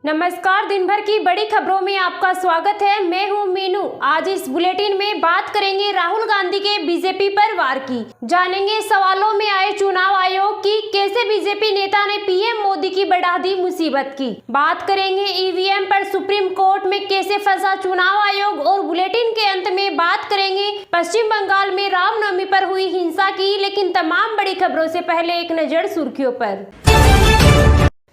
नमस्कार, दिन भर की बड़ी खबरों में आपका स्वागत है। मैं हूं मीनू। आज इस बुलेटिन में बात करेंगे राहुल गांधी के बीजेपी पर वार की, जानेंगे सवालों में आए चुनाव आयोग की, कैसे बीजेपी नेता ने पीएम मोदी की बढ़ा दी मुसीबत की। बात करेंगे ईवीएम पर सुप्रीम कोर्ट में कैसे फंसा चुनाव आयोग और बुलेटिन के अंत में बात करेंगे पश्चिम बंगाल में रामनवमी पर हुई हिंसा की। लेकिन तमाम बड़ी खबरों से पहले एक नजर सुर्खियों पर।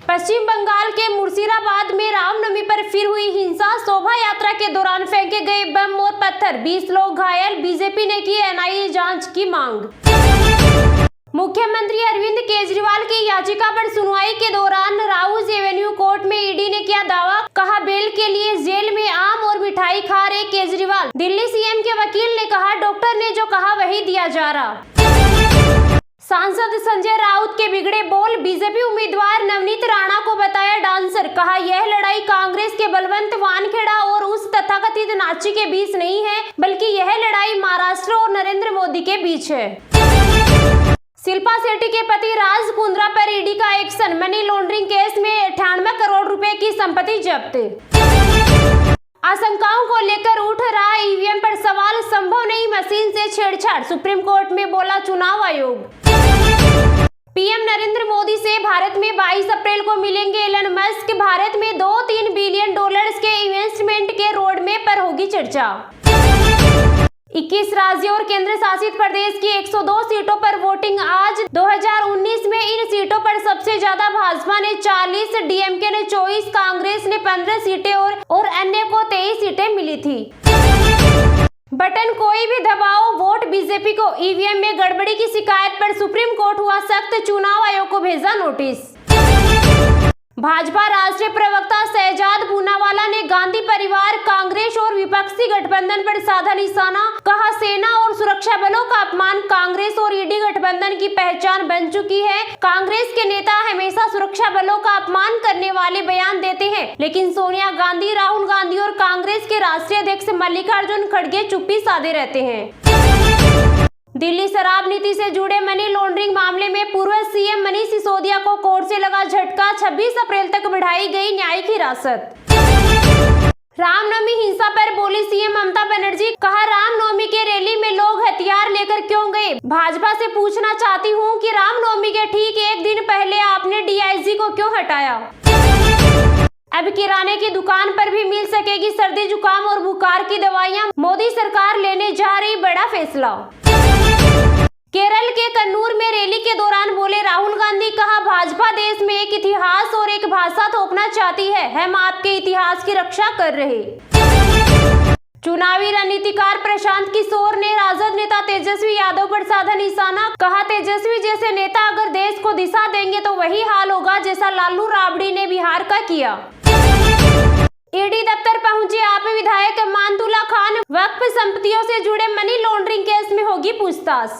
पश्चिम बंगाल के मुर्शिदाबाद में रामनवमी पर फिर हुई हिंसा, शोभा यात्रा के दौरान फेंके गए बम और पत्थर, 20 लोग घायल। बीजेपी ने की एनआईए जांच की मांग। मुख्यमंत्री अरविंद केजरीवाल की याचिका पर सुनवाई के दौरान राउज एवेन्यू कोर्ट में ईडी ने किया दावा, कहा बेल के लिए जेल में आम और मिठाई खा रहे केजरीवाल। दिल्ली सीएम के वकील ने कहा डॉक्टर ने जो कहा वही दिया जा रहा। सांसद संजय राउत के बिगड़े बोल, बीजेपी उम्मीदवार नवनीत राणा को बताया डांसर, कहा यह लड़ाई कांग्रेस के बलवंत वानखेड़ा और उस तथाकथित नाची के बीच नहीं है, बल्कि यह लड़ाई महाराष्ट्र और नरेंद्र मोदी के बीच है। शिल्पा शेट्टी के पति राज कुंद्रा पर ईडी का एक्शन, मनी लॉन्ड्रिंग केस में 98 करोड़ रुपए की संपत्ति जब्त। आशंकाओं को लेकर उठ रहा ईवीएम पर सवाल, संभव नहीं मशीन से छेड़छाड़, सुप्रीम कोर्ट में बोला चुनाव आयोग। पीएम नरेंद्र मोदी से भारत में 22 अप्रैल को मिलेंगे एलन मस्क, भारत में 2-3 बिलियन डॉलर्स के इन्वेस्टमेंट के रोडमैप पर होगी चर्चा। 21 राज्यों और केंद्र शासित प्रदेश की 102 सीटों पर वोटिंग आज। 2019 में इन सीटों पर सबसे ज्यादा भाजपा ने 40, डीएमके ने 24, कांग्रेस ने 15 सीटें और अन्य को 23 सीटें मिली थी। बटन कोई भी दबाओ, वोट बीजेपी को। ईवीएम में गड़बड़ी की शिकायत पर सुप्रीम कोर्ट हुआ सख्त, चुनाव आयोग को भेजा नोटिस। भाजपा राष्ट्रीय प्रवक्ता शहजाद पूनावाला ने गांधी परिवार, कांग्रेस और विपक्षी गठबंधन पर साधा निशाना, कहा सेना और सुरक्षा बलों का अपमान कांग्रेस और ईडी गठबंधन की पहचान बन चुकी है। कांग्रेस के नेता हमेशा सुरक्षा बलों का अपमान करने वाले बयान देते हैं, लेकिन सोनिया गांधी, राहुल गांधी और कांग्रेस के राष्ट्रीय अध्यक्ष मल्लिकार्जुन खड़गे चुप्पी साधे रहते हैं। दिल्ली शराब नीति से जुड़े मनी लॉन्ड्रिंग मामले में पूर्व सीएम मनीष सिसोदिया को कोर्ट से लगा झटका, 26 अप्रैल तक बढ़ाई गई न्यायिक हिरासत। रामनवमी हिंसा पर बोली सीएम ममता बनर्जी, कहा रामनवमी के रैली में लोग हथियार लेकर क्यों गए। भाजपा से पूछना चाहती हूं कि रामनवमी के ठीक एक दिन पहले आपने डीआईजी को क्यों हटाया। अब किराने की दुकान पर भी मिल सकेगी सर्दी जुकाम और बुखार की दवाइयां, मोदी सरकार लेने जा रही बड़ा फैसला। केरल के कन्नूर में रैली के दौरान बोले राहुल गांधी, कहा भाजपा देश में एक इतिहास और एक भाषा थोपना चाहती है, हम आपके इतिहास की रक्षा कर रहे। चुनावी रणनीतिकार प्रशांत किशोर ने राजद नेता तेजस्वी यादव पर साधा निशाना, कहा तेजस्वी जैसे नेता अगर देश को दिशा देंगे तो वही हाल होगा जैसा लालू राबड़ी ने बिहार का किया। ईडी दफ्तर पहुंचे आप विधायक मानतुला खान, वक्फ संपत्तियों से जुड़े मनी लॉन्ड्रिंग केस में होगी पूछताछ।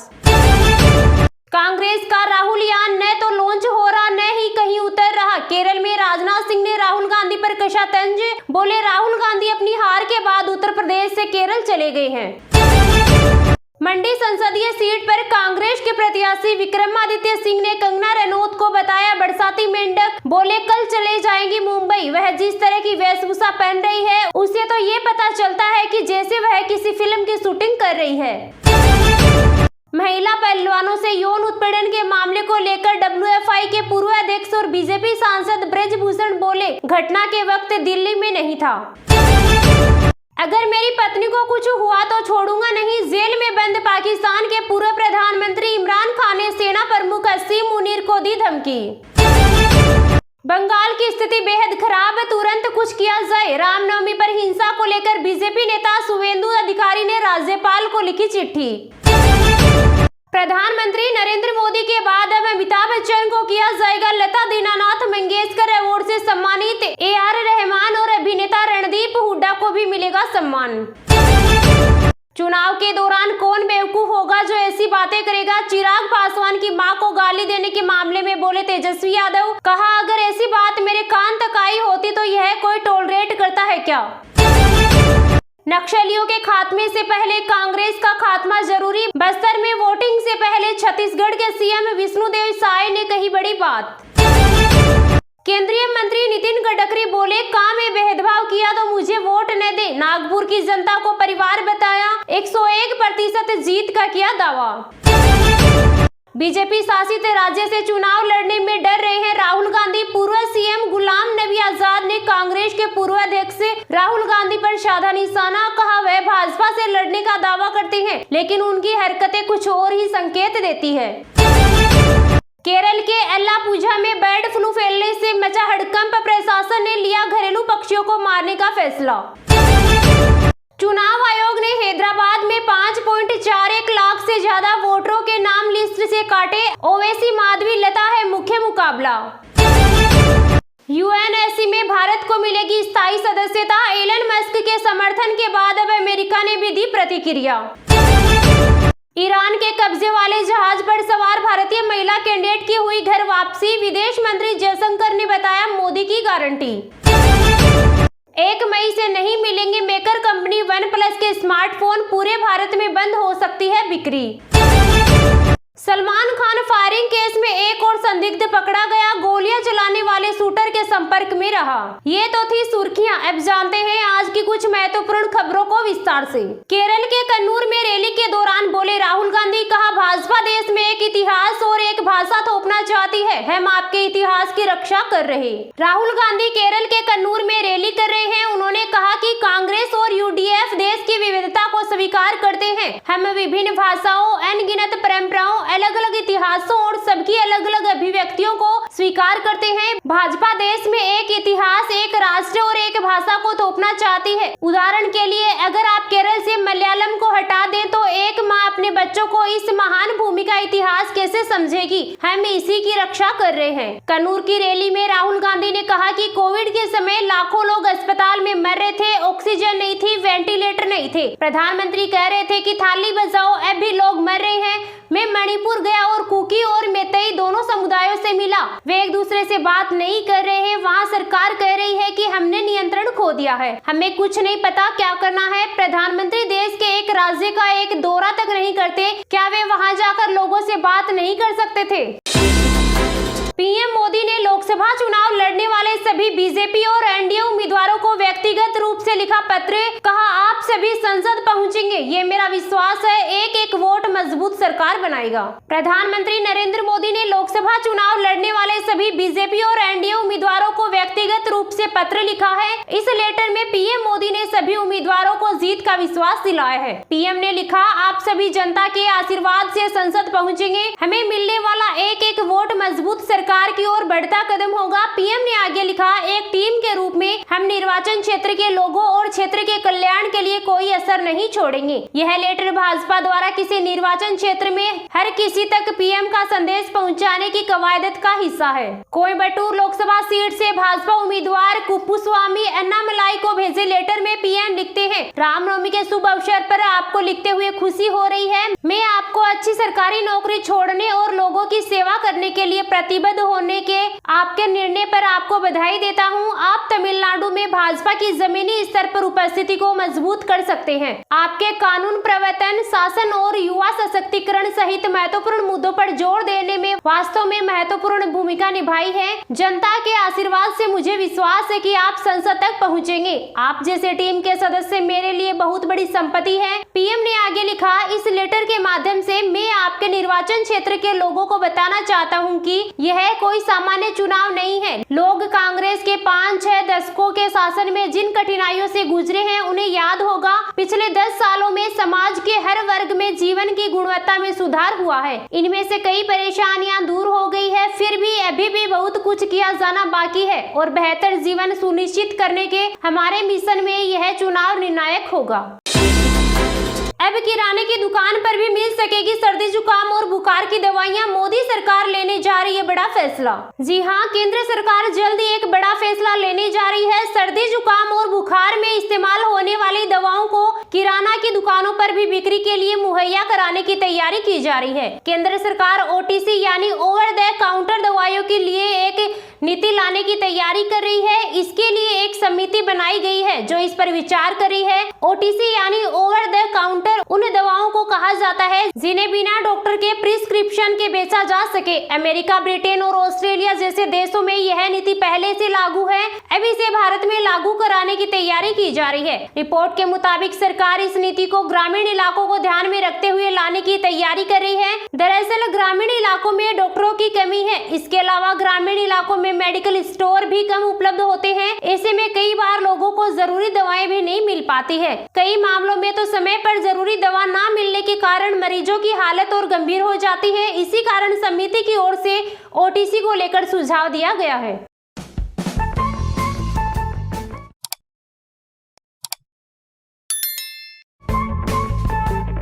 कांग्रेस का राहुल यान न तो लॉन्च हो रहा न ही कहीं उतर रहा, केरल में राजनाथ सिंह ने राहुल गांधी पर कसा तंज, बोले राहुल गांधी अपनी हार के बाद उत्तर प्रदेश से केरल चले गए हैं। मंडी संसदीय सीट पर कांग्रेस के प्रत्याशी विक्रमादित्य सिंह ने कंगना रनौत को बताया बरसाती मेंढक, बोले कल चले जाएंगी मुंबई। वह जिस तरह की वेशभूषा पहन रही है उससे तो ये पता चलता है कि जैसे वह किसी फिल्म की शूटिंग कर रही है। महिला पहलवानों से यौन उत्पीड़न के मामले को लेकर डब्ल्यूएफआई के पूर्व अध्यक्ष और बीजेपी सांसद ब्रजभूषण बोले घटना के वक्त दिल्ली में नहीं था। अगर मेरी पत्नी को कुछ हुआ तो छोड़ूंगा नहीं, जेल में बंद पाकिस्तान के पूर्व प्रधानमंत्री इमरान खान ने सेना प्रमुख असीम मुनीर को दी धमकी। बंगाल की स्थिति बेहद खराब है, तुरंत कुछ किया जाए। रामनवमी पर हिंसा को लेकर बीजेपी नेता शुवेंदु अधिकारी ने राज्यपाल को लिखी चिट्ठी। प्रधानमंत्री नरेंद्र मोदी के बाद अब अमिताभ बच्चन को किया जाएगा लता दीनानाथ मंगेशकर अवार्ड से सम्मानित। AR रहमान और अभिनेता रणदीप हुड्डा को भी मिलेगा सम्मान। चुनाव के दौरान कौन बेवकूफ होगा जो ऐसी बातें करेगा, चिराग पासवान की मां को गाली देने के मामले में बोले तेजस्वी यादव, कहा अगर ऐसी बात मेरे कान तक आई होती तो यह कोई टॉलरेट करता है क्या। नक्सलियों के खात्मे से पहले कांग्रेस का खात्मा जरूरी, बस्तर में वोटिंग से पहले छत्तीसगढ़ के सीएम विष्णुदेव साय ने कही बड़ी बात। केंद्रीय मंत्री नितिन गडकरी बोले किया तो मुझे वोट न दे, नागपुर की जनता को परिवार बताया, 101% जीत का किया दावा। बीजेपी शासित राज्य से चुनाव लड़ने में डर रहे हैं राहुल गांधी। पूर्व सीएम गुलाम नबी आजाद ने कांग्रेस के पूर्व अध्यक्ष राहुल गांधी पर साधा निशाना, कहा वह भाजपा से लड़ने का दावा करते हैं लेकिन उनकी हरकतें कुछ और ही संकेत देती है। केरल के एल्लापुझा में बर्ड फ्लू फैलने से मचा हड़कंप, प्रशासन ने लिया घरेलू पक्षियों को मारने का फैसला। चुनाव आयोग ने हैदराबाद में 5.41 लाख से ज्यादा वोटरों के नाम लिस्ट से काटे, ओवैसी माधवी लता है मुख्य मुकाबला। यूएनएससी में भारत को मिलेगी स्थायी सदस्यता, एलन मस्क के समर्थन के बाद अब अमेरिका ने भी दी प्रतिक्रिया। ईरान के कब्जे वाले जहाज पर सवार भारतीय महिला कैंडिडेट की हुई घर वापसी, विदेश मंत्री जयशंकर ने बताया मोदी की गारंटी। 1 मई से नहीं मिलेंगे मेकर कंपनी OnePlus के स्मार्टफोन, पूरे भारत में बंद हो सकती है बिक्री। सलमान खान फायरिंग केस में एक और संदिग्ध पकड़ा गया, गोलियां चलाने वाले शूटर के संपर्क में रहा। ये तो थी सुर्खियां, अब जानते हैं आज की कुछ महत्वपूर्ण खबरों को विस्तार से। केरल के कन्नूर में रैली के दौरान बोले राहुल गांधी, कहा भाजपा देश में एक इतिहास और एक भाषा थोपना चाहती है, हम आपके इतिहास की रक्षा कर रहे। राहुल गांधी केरल के कन्नूर में रैली कर रहे हैं। उन्होंने कहा कि कांग्रेस और यूडीएफ देश की विविधता को स्वीकार करते हैं, हम विभिन्न भाषाओं, अनगिनत परंपराओं, अलग अलग इतिहासों और सबकी अलग अलग अभिव्यक्तियों को स्वीकार करते हैं। भाजपा देश में एक इतिहास, एक राष्ट्र और एक भाषा को थोपना चाहती है। उदाहरण के लिए अगर आप केरल से मलयालम को हटा दें तो एक माँ अपने बच्चों को इस महान भूमि का इतिहास कैसे समझेगी, हम इसी की रक्षा कर रहे हैं। कन्नूर की रैली में राहुल गांधी ने कहा कि कोविड के समय लाखों लोग अस्पताल में मर रहे थे, ऑक्सीजन नहीं थी, वेंटिलेटर नहीं थे। प्रधानमंत्री कह रहे थे कि थाली बजाओ, अब भी लोग मर रहे हैं। मैं मणिपुर गया और कुकी और मैतेई दोनों समुदायों से मिला, वे एक दूसरे से बात नहीं कर रहे हैं। वहाँ सरकार कह रही है कि हमने नियंत्रण खो दिया है, हमें कुछ नहीं पता क्या करना है। प्रधानमंत्री देश के एक राज्य का एक दौरा तक नहीं करते, क्या वे वहाँ जाकर लोगों से बात नहीं कर सकते थे? पीएम मोदी ने लोकसभा चुनाव लड़ने वाले सभी बीजेपी और एनडीए उम्मीदवारों को व्यक्तिगत रूप से लिखा पत्र, कहा आप सभी संसद पहुंचेंगे, ये मेरा विश्वास है, एक एक वोट मजबूत सरकार बनाएगा। प्रधानमंत्री नरेंद्र मोदी ने लोकसभा चुनाव लड़ने वाले सभी बीजेपी और एनडीए उम्मीदवारों को व्यक्तिगत रूप से पत्र लिखा है। इस लेटर में पीएम मोदी ने सभी उम्मीदवारों को जीत का विश्वास दिलाया है। पीएम ने लिखा, आप सभी जनता के आशीर्वाद से संसद पहुंचेंगे, हमें मिलने वाला एक एक वोट मजबूत सरकार की ओर बढ़ता कदम होगा। पीएम ने आगे लिखा, एक टीम के रूप में हम निर्वाचन क्षेत्र के लोगों और क्षेत्र के कल्याण के लिए कोई असर नहीं छोड़ेंगे। यह लेटर भाजपा द्वारा किसी निर्वाचन क्षेत्र में हर किसी तक पीएम का संदेश पहुंचाने की कवायद का हिस्सा है। कोयम्बटूर लोकसभा सीट से भाजपा उम्मीदवार कुप्पुस्वामी अन्नामलाई को भेजे लेटर में पीएम लिखते हैं, रामनवमी के शुभ अवसर पर आपको लिखते हुए खुशी हो रही है। मैं आपको अच्छी सरकारी नौकरी छोड़ने और लोगों की सेवा करने के लिए प्रतिबद्ध होने के आपके निर्णय पर आपको बधाई देता हूं। आप तमिलनाडु में भाजपा की जमीनी स्तर पर उपस्थिति को मजबूत कर सकते हैं। आपके कानून प्रवर्तन, शासन और युवा सशक्तिकरण सहित महत्वपूर्ण मुद्दों पर जोर देने में वास्तव में महत्वपूर्ण भूमिका निभाई है। जनता के आशीर्वाद से मुझे विश्वास है कि आप संसद तक पहुंचेंगे। आप जैसे टीम के सदस्य मेरे लिए बहुत बड़ी संपत्ति है। पीएम ने आगे लिखा, इस लेटर के माध्यम से मैं आपके निर्वाचन क्षेत्र के लोगों को बताना चाहता हूं कि यह कोई सामान्य चुनाव नहीं है। लोग कांग्रेस के 5-6 दशकों के शासन में जिन कठिनाइयों से गुजरे हैं उन्हें याद होगा। पिछले 10 सालों में समाज के हर वर्ग में जीवन की गुणवत्ता में सुधार हुआ है। इनमें से कई परेशानियां दूर हो गई है, फिर भी अभी भी बहुत कुछ किया जाना बाकी है और बेहतर जीवन सुनिश्चित करने के हमारे मिशन में यह चुनाव निर्णायक होगा। अब किराने की दुकान पर भी मिल सकेगी सर्दी जुकाम और बुखार की दवाइयां, मोदी सरकार लेने जा रही है बड़ा फैसला। जी हां, केंद्र सरकार जल्द ही एक बड़ा फैसला लेने जा रही है। सर्दी जुकाम और बुखार में इस्तेमाल होने वाली दवाओं को किराना की दुकानों पर भी बिक्री के लिए मुहैया कराने की तैयारी की जा रही है। केंद्र सरकार ओटीसी यानी ओवर द काउंटर दवाइयों के लिए एक नीति लाने की तैयारी कर रही है। इसके लिए एक समिति बनाई गई है जो इस पर विचार कर रही है। ओटीसी यानी ओवर द काउंटर उन दवाओं को कहा जाता है जिन्हें बिना डॉक्टर के प्रिस्क्रिप्शन के बेचा जा सके। अमेरिका, ब्रिटेन और ऑस्ट्रेलिया जैसे देशों में यह नीति पहले से लागू है। अब इसे भारत भारत में लागू कराने की तैयारी की जा रही है। रिपोर्ट के मुताबिक सरकार इस नीति को ग्रामीण इलाकों को ध्यान में रखते हुए लाने की तैयारी कर रही है। दरअसल ग्रामीण इलाकों में डॉक्टरों की कमी है। इसके अलावा ग्रामीण इलाकों में मेडिकल स्टोर भी कम उपलब्ध होते हैं। ऐसे में कई बार लोगों को जरूरी दवाएं भी नहीं मिल पाती है। कई मामलों में तो समय पर जरूरी दवा न मिलने के कारण मरीजों की हालत और गंभीर हो जाती है। इसी कारण समिति की ओर से ओटीसी को लेकर सुझाव दिया गया है।